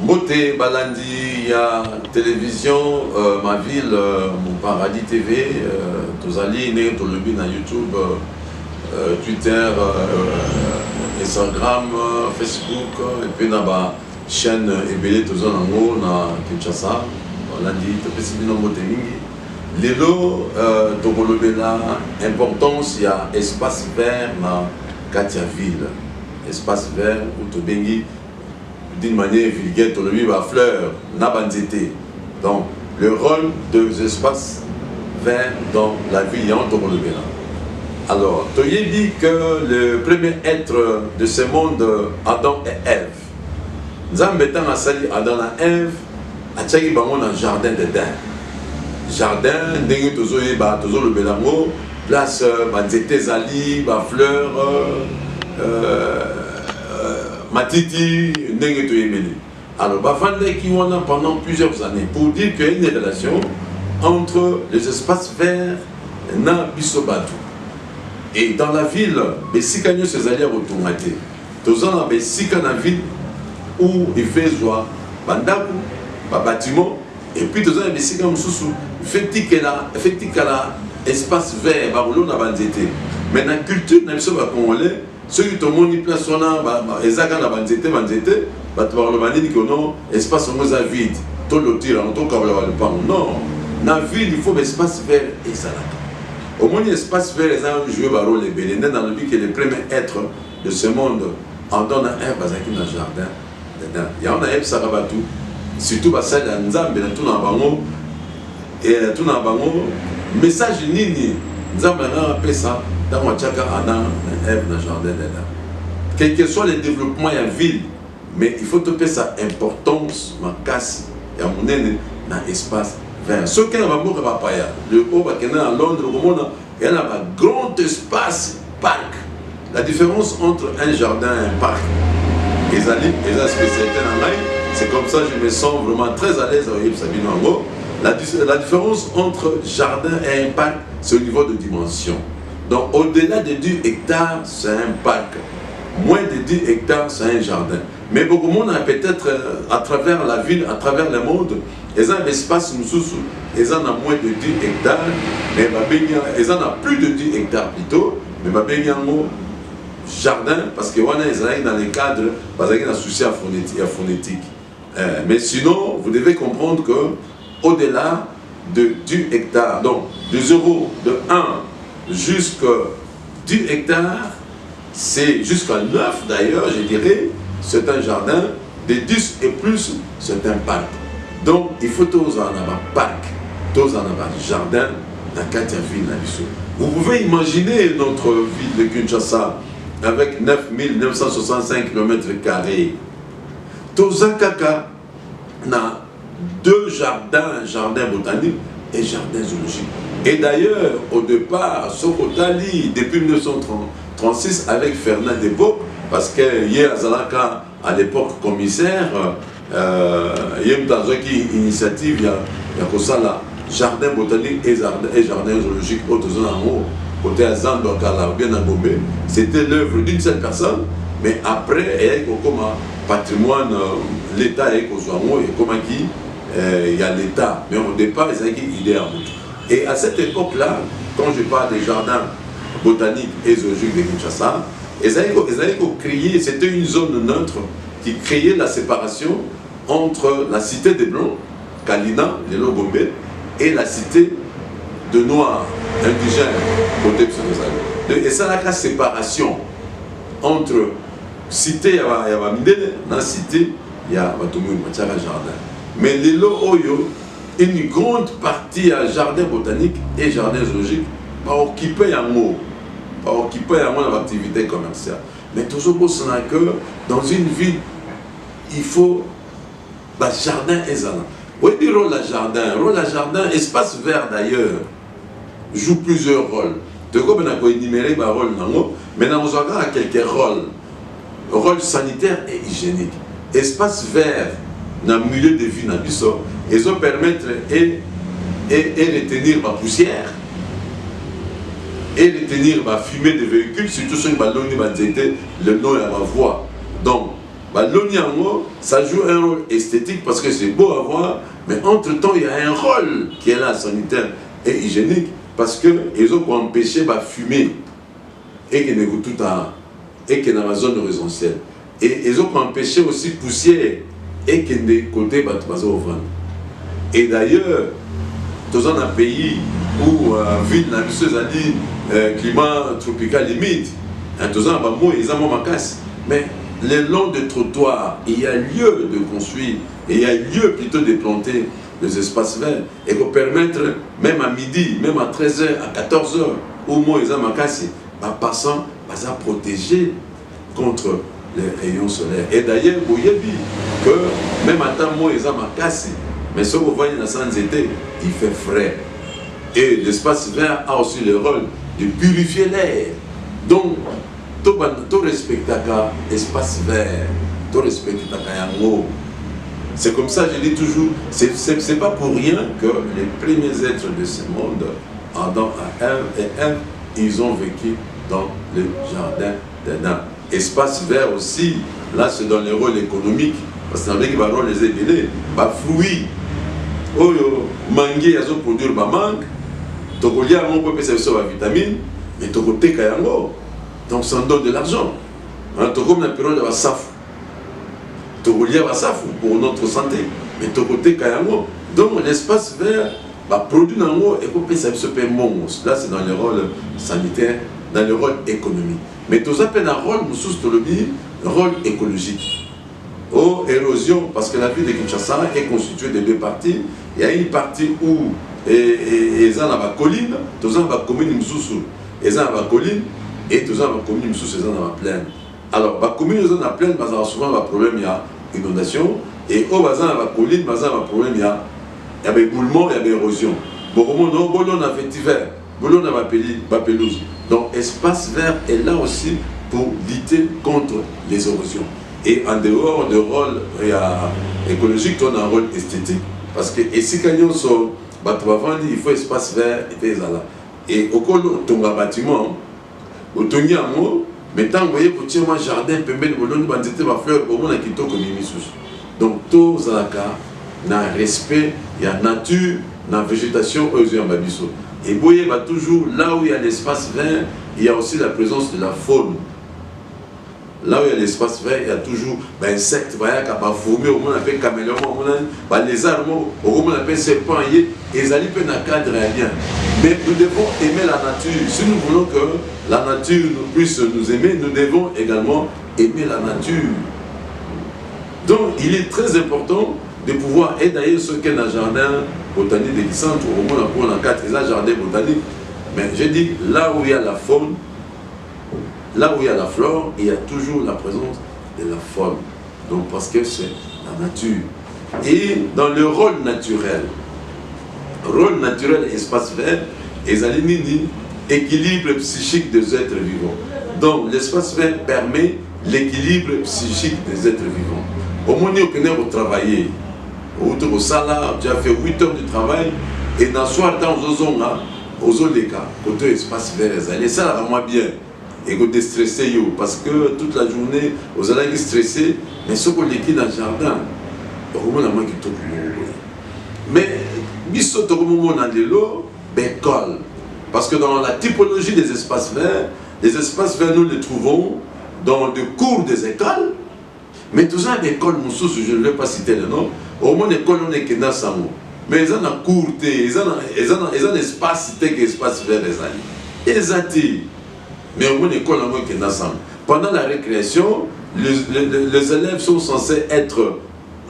Moté, Balandi, il y a télévision, ma ville, mon paradis TV, Tozali, Né, Tolobi, na YouTube, Twitter, Instagram, Facebook, et puis na ba chaîne Ebele Tozanango, na Kinshasa, Balandi, Topesibino Moté Mingi. Lelo, Togolobela, importance, il y a espace vert na Katia Ville, espace vert où Tobengi. D'une manière vulgaire, tout le monde va fleur, n'a pas été. Donc, le rôle des espaces verts dans la vie en Tobolobela. Alors, tu as dit que le premier être de ce monde, Adam et Ève. Nous avons mis à sali Adam et Ève, à Tchaki Bango dans le jardin d'Éden. Jardin, dengue tozoé, tozo le belango, place, banzete zali, fleur, Matiti, alors, qui pendant plusieurs années pour dire qu'il y a une relation entre les espaces verts et Bisobatu. Et dans la ville, les Sikagnos se allaient automater. Tous en avait Sika dans la ville où il fait joie, Bandaku, bâtiment, et puis tous en avait Sika Moussou, fait là, espace vert, Barolo n'a pas été. Mais dans la culture, nous sommes congolais. Ceux qui ont mis place sur la Ezaka na banzete, tu vas le dire que non, espace vide, tout le tir, tout le pan. Non, dans la ville, il faut un espace vert et ça. Au moins, l'espace vert, les gens jouent un rôle ébélé. Dans le but que les premiers êtres de ce monde en donnent un air dans le jardin. Il y a un air, ça va tout. Surtout, ça dans Nzambe, tout dans le bango. Et tout dans le bango, message nini, Nzambe a appelé ça. Dans le jardin, quel que soit le développement de la ville, mais il faut te sa importance, ma casse, et à mon aîné, dans l'espace vert. Ce qui est le haut, à Londres, il y a un grand espace, parc. La différence entre un jardin et un parc, et la spécialité dans l'ail, c'est comme ça que je me sens vraiment très à l'aise avec Sabine Ango. La différence entre jardin et un parc, c'est au niveau de dimension. Donc, au-delà de 10 hectares, c'est un parc. Moins de 10 hectares, c'est un jardin. Mais beaucoup de monde a peut-être, à travers la ville, à travers le monde, ils ont un espace, ils en ont moins de 10 hectares, mais ils en ont plus de 10 hectares plutôt, mais ils ont un jardin, parce qu'ils sont dans les cadres, parce qu'ils ont un souci à phonétique. Mais sinon, vous devez comprendre qu'au-delà de 10 hectares, donc de 0, de 1, jusqu'à 10 hectares, c'est jusqu'à 9 d'ailleurs, je dirais, c'est un jardin, de 10 et plus, c'est un parc. Donc, il faut tous en avoir parc, tous en avoir jardin, dans Katia Ville. Vous pouvez imaginer notre ville de Kinshasa avec 9965 km². Tous en Kaka, na 2 jardins, un jardin botanique et un jardin zoologique. Et d'ailleurs, au départ, Sokotali, depuis 1936, avec Fernand Debo, parce que hier, Zalaka, à l'époque commissaire, il y a une initiative, il y a ça là, jardin botanique et jardin zoologique, autres en haut, côté à Zandokala, bien à Gombe. C'était l'œuvre d'une seule personne, mais après, il y a comme patrimoine, l'État est comme et comment il y a l'État. Mais au départ, il est en route. Et à cette époque-là, quand je parle des jardins botaniques et zoologiques de Kinshasa, ils avaient créé, c'était une zone neutre qui créait la séparation entre la cité des Blancs, Kalina, les Logombe, et la cité de Noirs, indigènes, côté de. Et ça, la séparation entre cité, il y a Mindele, dans la cité, il y a jardin. Mais les Oyo, une grande partie à jardin botanique et jardin zoologique, pas occupé à mot, pas occupé à mon activité commerciale. Mais toujours pour cela que dans une ville, il faut jardin et jardin. Oui, le rôle à jardin, espace vert d'ailleurs, joue plusieurs rôles. De quoi on a énuméré les rôles, mais nous avons quelques rôles. Rôle sanitaire et hygiénique. Espace vert dans le milieu de vie, ils ont permettre et retenir la poussière, et retenir la fumée des véhicules, surtout sur le ballon, le nom et la voie. Donc, l'Oniango, ça joue un rôle esthétique parce que c'est beau à voir, mais entre-temps, il y a un rôle qui est là, sanitaire et hygiénique, parce qu'ils ont empêché de fumer et qu'ils n'écoutent tout à et qu'ils sont dans la zone résidentielle. Et ils ont empêché aussi poussière et qu'ils n'écoutent pas tout à. Et d'ailleurs, dans un pays où ville la dit climat tropical limite, dans un moment ils ont ma casse, mais le long des trottoirs, il y a lieu de construire, et il y a lieu plutôt de planter les espaces verts, et pour permettre, même à midi, même à 13h, à 14h, au moins ils ont ma casse, passant, à protéger contre les rayons solaires. Et d'ailleurs, vous voyez que même à temps, moi ils ont ma casse, mais ce que vous voyez dans sans été, il fait frais. Et l'espace vert a aussi le rôle de purifier l'air. Donc, tout respecter l'espace vert, tout respecter yango. C'est comme ça, je dis toujours, c'est pas pour rien que les premiers êtres de ce monde, Adam, et Ève, ils ont vécu dans le jardin d'Éden. Espace vert aussi, là c'est dans le rôle économique, parce que c'est un rôle les ébélés, fruits. Oh, mangue, ils ont produit le mangue, tokolia, on peut faire la vitamine, mais tokote kayango. Donc ça donne de l'argent. Toko na période de safou. Tokolia va safou pour notre santé, mais tokote kayango. Donc l'espace vert produit dans l'eau et peut faire ce paiement. Là c'est dans le rôle sanitaire, dans le rôle économique. Mais tout ça peut un rôle, un rôle écologique. Oh, érosion, parce que la ville de Kinshasa est constituée de deux parties. Il y a une partie où ils ont la colline, tous ont la commune Moussoussou. Ils ont la colline et tous ont la commune Moussoussou, ils ont la plaine. Alors, la commune, ils ont la plaine, parce que souvent, le problème, il y a inondation. Et au bazar, la colline, le problème, il y a éboulement, il y a érosion. Bon, on a fait hiver, on a pelouse. Donc, espace vert est là aussi pour lutter contre les érosions. Et en dehors du rôle écologique, on a un rôle esthétique. Parce que ici, quand on sort, il faut espace vert et des alas. Et au cas où on a un bâtiment, au Tongi Amo, maintenant, vous voyez, pour tirer un jardin, peut mettre une bandité, ma fleur, pour moi, qui toque donc, tout ça, il y a un respect, il y a la nature, la végétation, aux yeux en Babiso. Et vous voyez, toujours, là où il y a l'espace vert, il y a aussi la présence de la faune. Là où il y a l'espace vert, il y a toujours des insectes, il y a fourmis, on appelle caméléon, les arbres, on appelle serpent, et ils allaient un cadre rien. Mais nous devons aimer la nature. Si nous voulons que la nature puisse nous aimer, nous devons également aimer la nature. Donc il est très important de pouvoir, et d'ailleurs ceux qui ont un jardin botanique de centre, au moins pour un cadre, ils ont un jardin botanique. Mais je dis, là où il y a la faune, là où il y a la flore, il y a toujours la présence de la faune. Donc parce que c'est la nature. Et dans le rôle naturel espace vert, ils alignent l'équilibre psychique des êtres vivants. Donc l'espace vert permet l'équilibre psychique des êtres vivants. Au moment où on travaille, au salaire, tu as fait 8 heures de travail, et dans le soir, dans les cas, côté espace vert, et ça va moins bien. Et vous déstressez, parce que toute la journée, vous allez stresser, mais ce qu'on est dans le jardin, au moment où tout mais, biso au moment dans l'eau, bécole. Parce que dans la typologie des espaces verts, les espaces verts, nous les trouvons dans le cours des écoles, mais tout ça, l'école, je ne vais pas citer le nom, au moins l'école, on est que dans ça. Mais ils ont un cours, ils ont un espace, c'est espace vert, les attirent. Mais au moins l'école, on est que dans ça. Pendant la récréation, les élèves sont censés être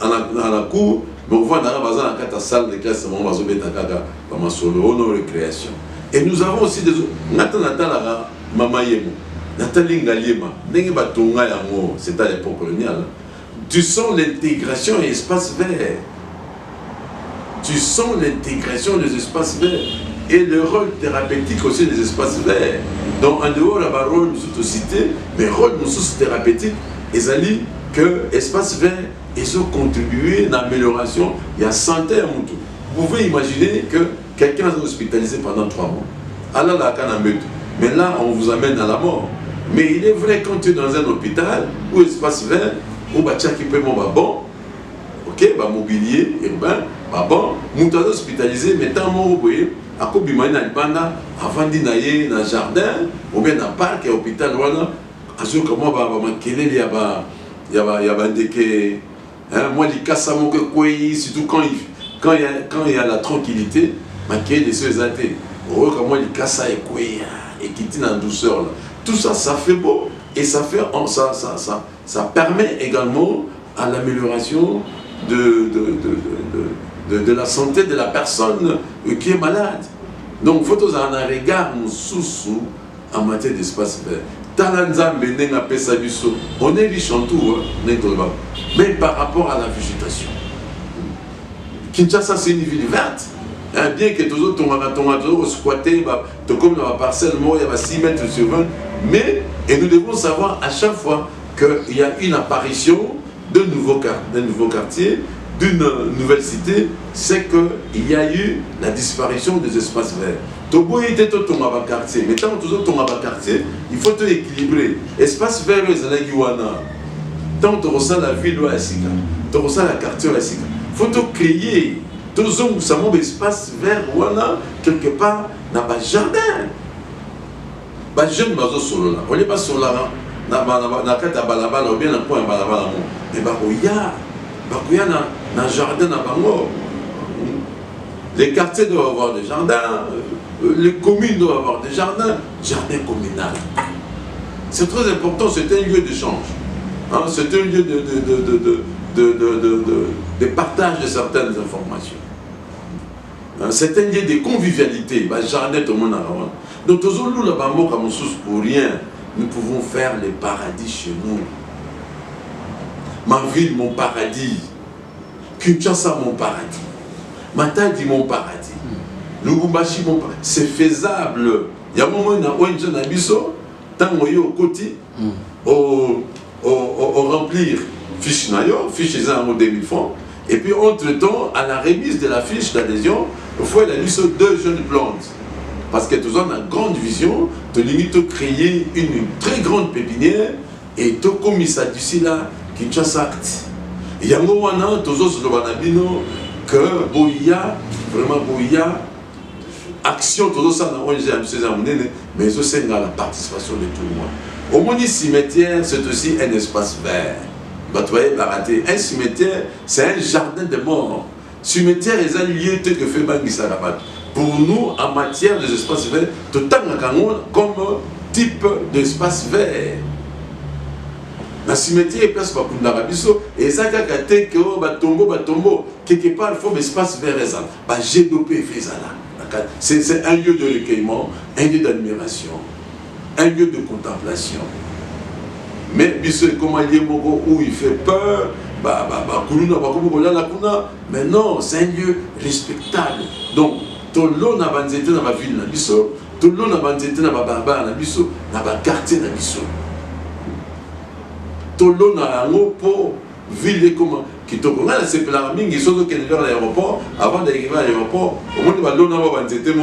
à la cour, mais on voit dans la salle de classe, on va se mettre à solo, nos récréations. Et nous avons aussi des autres. C'est à l'époque coloniale. Tu sens l'intégration et l'espace vert. Tu sens l'intégration des espaces verts et le rôle thérapeutique aussi des espaces verts. Donc en dehors de la rôle nous cité, mais rôle nous thérapeutique, ils allaient que l'espace vert ils ont contribué à l'amélioration, il y a santé à Moutou. Vous pouvez imaginer que quelqu'un est hospitalisé pendant 3 mois. Alors là, mais là, on vous amène à la mort. Mais il est vrai quand tu es dans un hôpital où l'espace vert, ou batiaki pe mo bon, ok, ba mobilier urbain, ba bon, mutu hospitalisé, mais tant mo boye, akobima na libanda, avandi na ye na jardin, ou bien na parc et hôpital wana, azo comment ba makelele ya ba ndeke, hein, moi likasa mo ke kwei, surtout quand il y a la tranquillité, makelele de ceux athées. Oh, comment likasa et kwei, et qui tient en douceur là. Tout ça, ça fait beau et ça permet également à l'amélioration de la santé de la personne qui est malade. Donc, il faut avoir un regard sous en matière d'espace vert. On est riche en tout, mais par rapport à la végétation. Kinshasa, c'est une ville verte. Bien que tous autres ont squatté, comme dans la parcelle, il y a 6 mètres sur 20, mais et nous devons savoir à chaque fois qu'il y a une apparition d'un nouveau quartier, d'une nouvelle cité, c'est qu'il y a eu la disparition des espaces verts. Togo était tout ton quartier, mais tant que tous autres quartier, il faut tout équilibrer. Espace vert, c'est la tant que tu ressens la ville ou la Sika, tu ressens la quartier ou la Sika. Il faut tout créer. Tous hommes, ça m'a espace vert, voilà, quelque part, n'a pas jardin. Bah, jeune mazo solo là, on n'est pas solo là, na kata balabala ou bien na point balabala mo. Mais bakoya na jardin na bango. Les quartiers doivent avoir des jardins, les communes doivent avoir des jardins, jardin communal. C'est très important, c'est un lieu d'échange. Hein, c'est un lieu de partage de certaines informations. C'est un lieu de convivialité. Bah, jardin, tout le monde a vraiment. Donc, pour rien, nous pouvons faire les paradis chez nous. Ma ville, mon paradis. Kinshasa, mon paradis. Matadi, mon paradis. Lubumbashi, mon paradis. C'est faisable. Il y a un moment où on a biso, tant qu'on est au côté, au remplir fiche nayo, fiche des en 2000 francs. Et puis, entre-temps, à la remise de la fiche d'adhésion, il faut aller sur 2 jeunes plantes. Parce que tous on a une grande vision, de limite créer une très grande pépinière et tout comme ça d'ici là, Kinshasa. Il y a un moment tous autres que Boya, vraiment Boya, action, tout ça, mais aussi la participation de tout le monde. Au moins, cimetière, c'est aussi un espace vert. Un cimetière, c'est un jardin de mort. Cimetière est un lieu que fait Bangissa Rabat. Pour nous, en matière des espaces verts, tout comme type d'espace vert. Le cimetière est place pour l'Arabiso, et ça, quelque part, il faut un espace vert. C'est un lieu de recueillement, un lieu d'admiration, un lieu de contemplation. Mais comment il y a où il fait peur, mais non, c'est un lieu respectable. Donc, tout le monde a banzété dans ma ville, tout le monde a banzété dans ma barbare, dans ma quartier, tout le monde a un mot pour ville comment qui te connaît, c'est la mine, ils sont vers l'aéroport, avant d'arriver à l'aéroport, au moins de l'on a banzété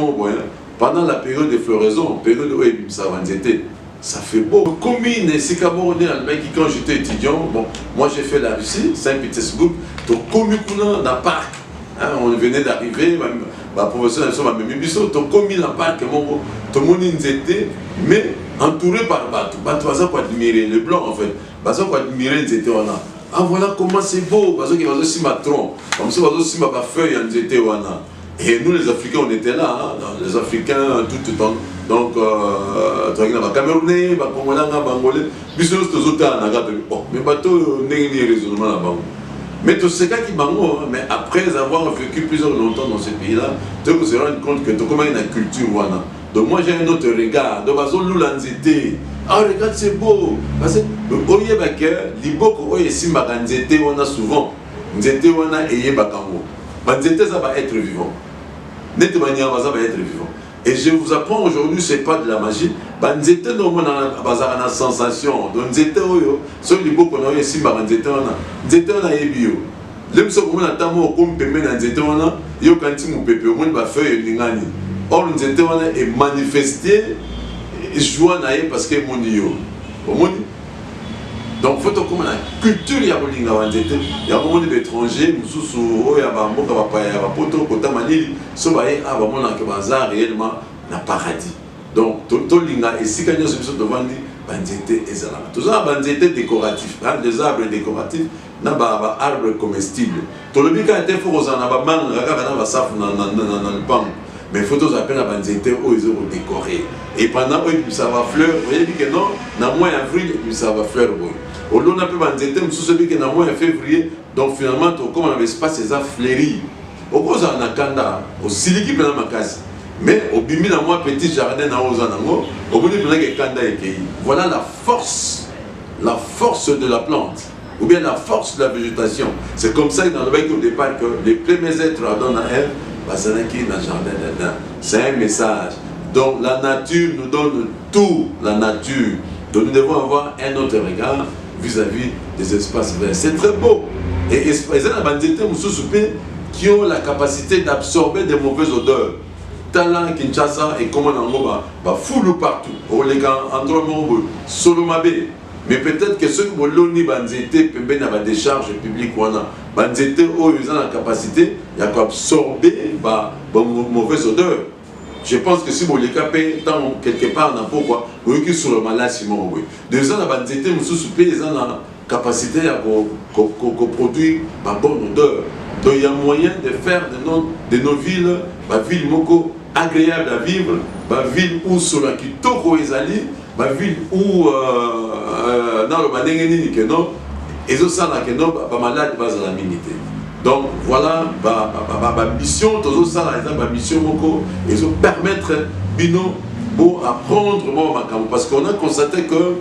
pendant la période de floraison, période où ça a banzété. Ça fait beau. Commune, c'est quand j'étais étudiant, bon, moi j'ai fait la Russie, Saint-Pétersbourg, donc commune dans le parc, hein, on venait d'arriver, ma professeur m'a mis biso, donc commune dans le parc, tout le monde était, mais entouré par bateau. Bateau, ça quoi admirer, le blanc en fait, ça quoi admirer, c'était on a. Ah voilà comment c'est beau, parce qu'il y a aussi ma tronc, comme ça, il y a aussi ma feuille, on était on a. Et nous les Africains, on était là, hein, les Africains, tout le temps. Donc, Camerounais, Congolais, Bangolais, mais bateau n'est raisonnement là-bas. Mais tout ce qui bango, mais après avoir vécu plusieurs longtemps dans ce pays-là, tu te rends compte que tu as une culture. Donc moi j'ai un autre regard. Donc ah regarde c'est beau. Parce que on a souvent, on a ça va être vivant. Nettement ça va être vivant. Et je vous apprends aujourd'hui, ce n'est pas de la magie. Banzete no mona bazara na sensation. Donc nzete oyo, so libo kono yo simba banzete wana. Nzete wana ebio. Lemso komona tamo ko mpembe na nzete wana, yo kanti mu pepe omoni ba feuille lingani. Or nzete wana est manifesté joie na ye parce que moni yo. Omoni Donc il faut comme la culture ya bolinga wanzete ya monde d'étrangers mususu oya ba mboka ba pa ya poto kota malili so ba e aba mona ke bazar réellement na paradis. Donc to linga esika nyoso biso tovandi banzete ezala. Toza banzete décoratif, les arbres décoratifs na ba arbres comestibles. To lobika était faut ozana ba manga kaka na ba safu na le pan. Mais photos appellent à banzete où ils ont décoré. Et pendant que ça va fleur, vous voyez que non, dans le mois d'avril, ça va fleur. Au long de banzete, nous sommes que dans le mois de février, donc finalement, comme on avait espace, ça fleuri. Au cause de Nakanda, au Siliki, pendant ma case. Mais au bimi, dans moi, petit jardin, dans Ozanango, au bout de Kanda et Kei. Voilà la force de la plante, ou bien la force de la végétation. C'est comme ça que dans le bec au départ, que les premiers êtres donnent à elle. C'est un message. Donc la nature nous donne tout, la nature. Donc nous devons avoir un autre regard vis-à-vis des espaces verts. C'est très beau. Et les bandites qui ont la capacité d'absorber des mauvaises odeurs. Talent Kinshasa et comme on foule partout. On les gars, Solomabe. Mais peut-être que ceux qui ont l'oni banzete peuvent avoir des décharges publiques ou banzete ils ont la capacité d'absorber des mauvaises odeurs. Je pense que si vous les capez dans quelque part dans pourquoi vous êtes sur le malade Simon oui. Des gens la banzete ils ont la capacité à produire une bonne odeur. Donc il y a moyen de faire de nos villes ville moko agréable à vivre, ville où sur la kitoko ezali ma ville où dans le Manengeni que non et ça là que non malade base à la minité. Donc voilà ma mission tout ça là ma mission moko et ça permettre bino pour apprendre moi parce qu'on a constaté que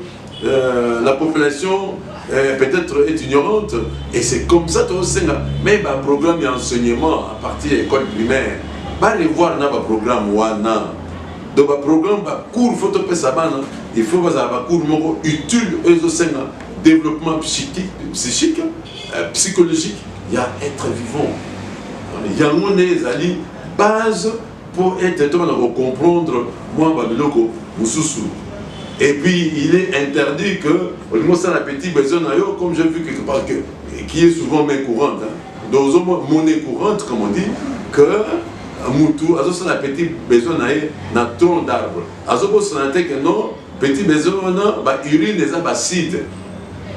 la population peut-être est ignorante et c'est comme ça tout ça mais un programme d'enseignement à partir de l'école primaire pas les voir dans un programme wana. Donc, le programme, cours photo il faut avoir un cours utile au développement psychique, psychologique, il y a être vivant. Il y a une base pour être pour comprendre moi, et puis il est interdit que, comme j'ai vu quelque part, qui est souvent main courante, dans une monnaie courante, comme on dit, que Moutou, azo na petit besoin na tronc d'arbre. Azo bosanate que non, petit besoin na ba urine des acide.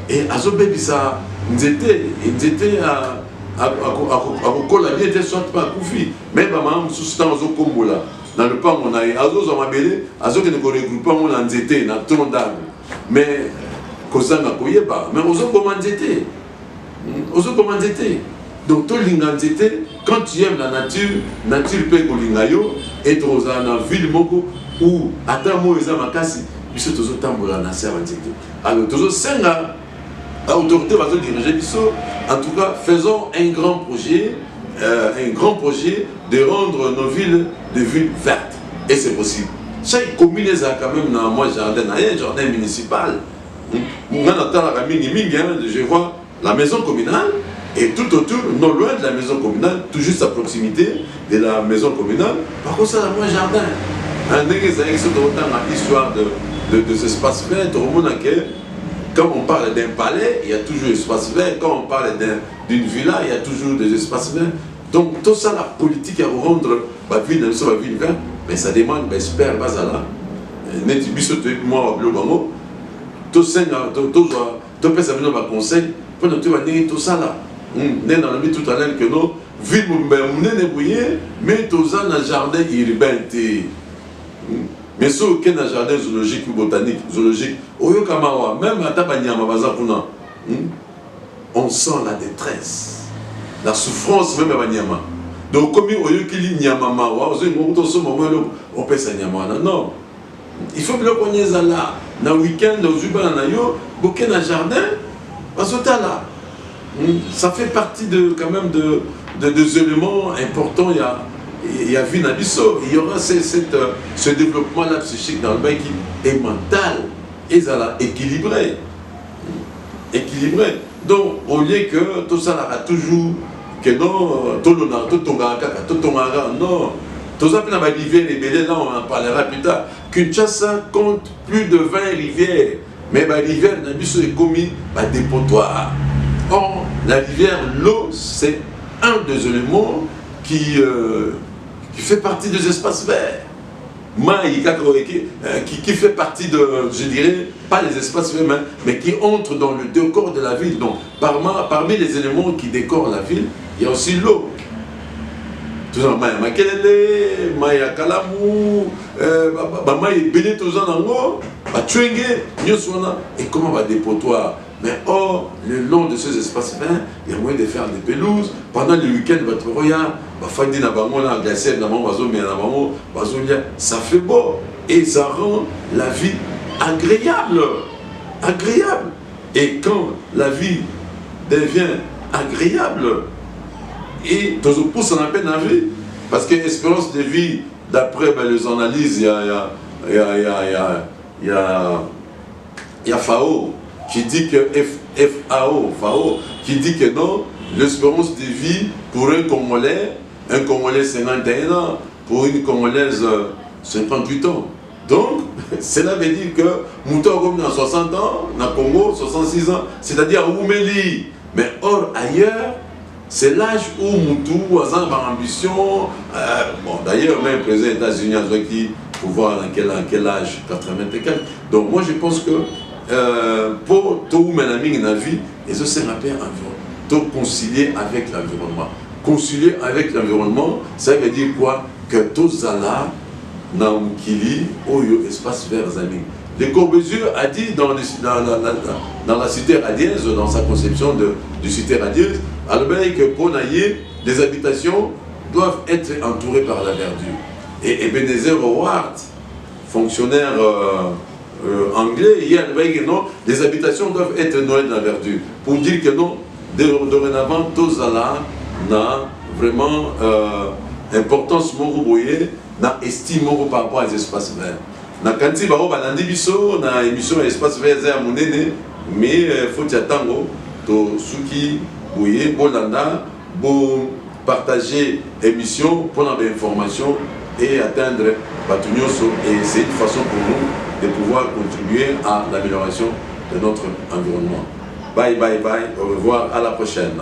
Et azo bebi ça nzete à kola bien de soit pas koufi. Mais ba mam sustan azo kombola. Dans le pan on a azo zo mabele, azo que ne ko regrouper on na nzete na tronc d'arbre. Mais kozanga koyeba, mais ozo komandete. Ozo komandete. Donc, tout l'ingénieur, quand tu aimes la nature peut golingayo et tu es dans la ville moko où attends moi ils ont ma casse, ils sont tous autant pour la nation. Alors tous senga autorité va te diriger biso. En tout cas, faisons un grand projet de rendre nos villes des villes vertes et c'est possible. Chaque commune a quand même dans moi jardin, un jardin municipal. Je vois la maison communale. Et tout autour, non loin de la maison communale, tout juste à proximité de la maison communale, par contre, ça, moi, jardin. L'histoire de ce espace vert, quand on parle d'un palais, il y a toujours un espace vert. Quand on parle d'une villa, il y a toujours des espaces verts. Donc, tout ça, la politique à rendre la ville verte, mais ça demande, j'espère, Bazala, moi, tout ça, tout ça, conseil, pour nous tout ça là. Nous avons dit tout à l'heure que nos villes mais tous un jardin urbain. Mais ce qui est un jardin zoologique ou botanique, zoologique, même à Tabanyama, on sent la détresse, la souffrance même à Banyama. Donc, comme on dit on peut s'en non. Il faut que l'on ait là, dans le week-end, dans le week-end, dans le jardin, parce que là. Ça fait partie quand même des éléments importants. Il y a vu Nabiso, il y aura ce développement-là psychique dans le bain qui est mental et équilibré. Donc, au lieu que tout ça a toujours que non, tout non, tout ça dans la rivière et là on en parlera plus tard. Kinshasa compte plus de 20 rivières. Mais la rivière est commis par dépotoir. Or, la rivière, l'eau, c'est un des éléments qui fait partie des espaces verts. Qui fait partie de, je dirais, pas les espaces verts, mais qui entre dans le décor de la ville. Donc, parmi les éléments qui décorent la ville, il y a aussi l'eau. Tout ça, makelele, maya kalamu, maya belé tout ça dans l'eau, et comment va dépotoir. Mais or, le long de ces espaces verts, il y a moyen de faire des pelouses. Pendant les week-ends, ça fait beau et ça rend la vie agréable. Agréable. Et quand la vie devient agréable, et tout pousse en appel la vie, parce que l'espérance de vie, d'après les analyses, il y a FAO qui dit que FAO qui dit que non, l'espérance de vie pour un Congolais 51 ans, pour une Congolaise 58 ans. Donc, cela veut dire que Mouton a 60 ans, dans le Congo 66 ans, c'est-à-dire Oumeli. Mais or, ailleurs, c'est l'âge où Moutou a une ambition. Bon, d'ailleurs, même le président des États-Unis a dit pour voir dans quel âge, 84. Donc, moi, je pense que pour tout Ménaming dans la vie, ils ont un rappel environnement. Donc, concilier avec l'environnement. Concilier avec l'environnement, ça veut dire quoi? Que tous allons dans Mukili, au espace vert. Le Corbusier a dit dans la cité radieuse, dans sa conception de cité radieuse, que pour naïe, les habitations doivent être entourées par la verdure. Et Ebenezer Howard, fonctionnaire anglais, il a dit que non, les habitations doivent être noyées dans la verdure. Pour dire que non, dorénavant, tous n'a vraiment importance moruboye, n'a estime par rapport aux espaces verts. Na kanti baro balandi biso na émission espace vert à monene, mais faut y attendre to suki boye bolanda bo partager émission pour avoir information et atteindre Batunyoso, et c'est une façon pour nous de pouvoir contribuer à l'amélioration de notre environnement. Bye bye bye, au revoir, à la prochaine.